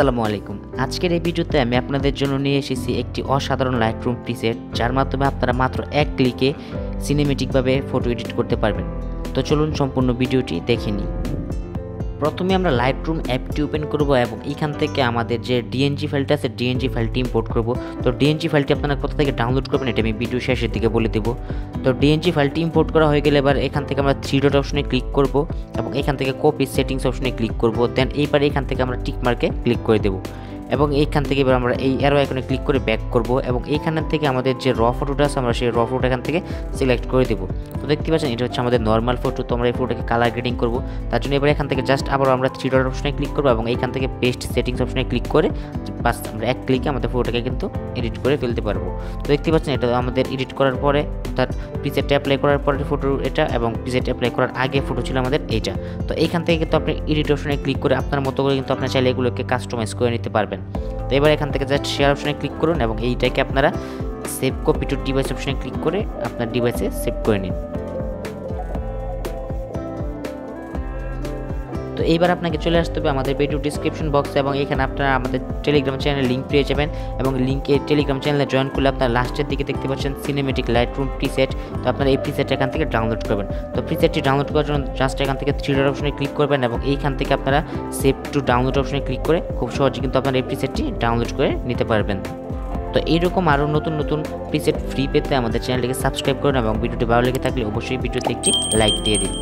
আসসালামু আলাইকুম। আজকের এই ভিডিওতে আমি আপনাদের জন্য নিয়ে এসেছি একটি অসাধারণ লাইটরুম প্রিসেট, যার মাধ্যমে আপনারা মাত্র এক ক্লিকে সিনেমেটিকভাবে ফটো এডিট করতে পারবেন। তো চলুন সম্পূর্ণ ভিডিওটি দেখে নিই। প্রথমে আমরা লাইটরুম অ্যাপটি ওপেন করব এবং এখান থেকে আমাদের যে ডিএনজি ফাইলটা আছে ডিএনজি ফাইলটি ইম্পোর্ট করব। তো ডিএনজি ফাইলটি আপনারা কোথা থেকে ডাউনলোড করবেন এটা আমি ভিডিও শেষের দিকে বলে দেব। তো ডিএনজি ফাইলটি ইম্পোর্ট করা হয়ে গেলে এবার এখান থেকে আমরা থ্রি ডট অপশনে ক্লিক করব এবং এখান থেকে কপি সেটিংস অপশনে ক্লিক করব। দেন এইবার এখান থেকে আমরা টিক মার্কে ক্লিক করে দেব এবং এইখান থেকে এবার আমরা এই অ্যারো আইকনে ক্লিক করে ব্যাক করব এবং এইখান থেকে আমাদের যে র ফটোটা আছে আমরা সেই র ফটোটা এখান থেকে সিলেক্ট করে দেব। তো দেখতে পাচ্ছেন এটা হচ্ছে আমাদের নর্মাল ফটো। তো আমরা এই ফটোটাকে কালার গ্রেডিং করব, তার জন্য এবার এখান থেকে জাস্ট আবার আমরা থ্রি ডট অপশনে ক্লিক করব এবং এইখান থেকে পেস্ট সেটিংস অপশনে ক্লিক করে বাস আমরা এক ক্লিকে আমাদের ফটোটাকে কিন্তু এডিট করে ফেলতে পারবো। তো দেখতে পাচ্ছেন এটা আমাদের এডিট করার পরে তার প্রিসেটটা অ্যাপ্লাই করার পরে ফটো এটা এবং প্রিসেট অ্যাপ্লাই করার আগে ফটো ছিল আমাদের এইটা। তো এইখান থেকে কিন্তু আপনি এডিট অপশনে ক্লিক করে আপনার মতো করে কিন্তু আপনার চাইলে এগুলোকে কাস্টমাইজ করে নিতে পারবেন। তো এবার এখান থেকে জাস্ট শেয়ার অপশনে ক্লিক করুন এবং এইটাকে আপনারা সেভ কপি টু ডিভাইস অপশনে ক্লিক করে আপনার ডিভাইসে সেভ করে নিন। তো এইবার আপনাকে চলে আসতে হবে আমাদের ভিডিও ডিসক্রিপশন বক্সে এবং এখানে আপনারা আমাদের টেলিগ্রাম চ্যানেলের লিঙ্ক পেয়ে যাবেন এবং লিঙ্কে টেলিগ্রাম চ্যানেলে জয়েন করলে আপনার লাস্টের দিকে দেখতে পাচ্ছেন সিনেমেটিক লাইটরুম প্রিসেট। তো আপনারা এই প্রিসেটটা এখান থেকে ডাউনলোড করবেন। তো প্রিসেটটি ডাউনলোড করার জন্য জাস্ট এখান থেকে থ্রি ডট অপশনে ক্লিক করবেন এবং এইখান থেকে আপনারা সেভ টু ডাউনলোড অপশনে ক্লিক করে খুব সহজে কিন্তু আপনারা এই প্রিসেটটি ডাউনলোড করে নিতে পারবেন। তো এইরকম আরও নতুন নতুন প্রিসেট ফ্রি পেতে আমাদের চ্যানেলটিকে সাবস্ক্রাইব করুন এবং ভিডিওটি ভালো লেগে থাকলে অবশ্যই ভিডিওতে একটি লাইক দিয়ে দিন।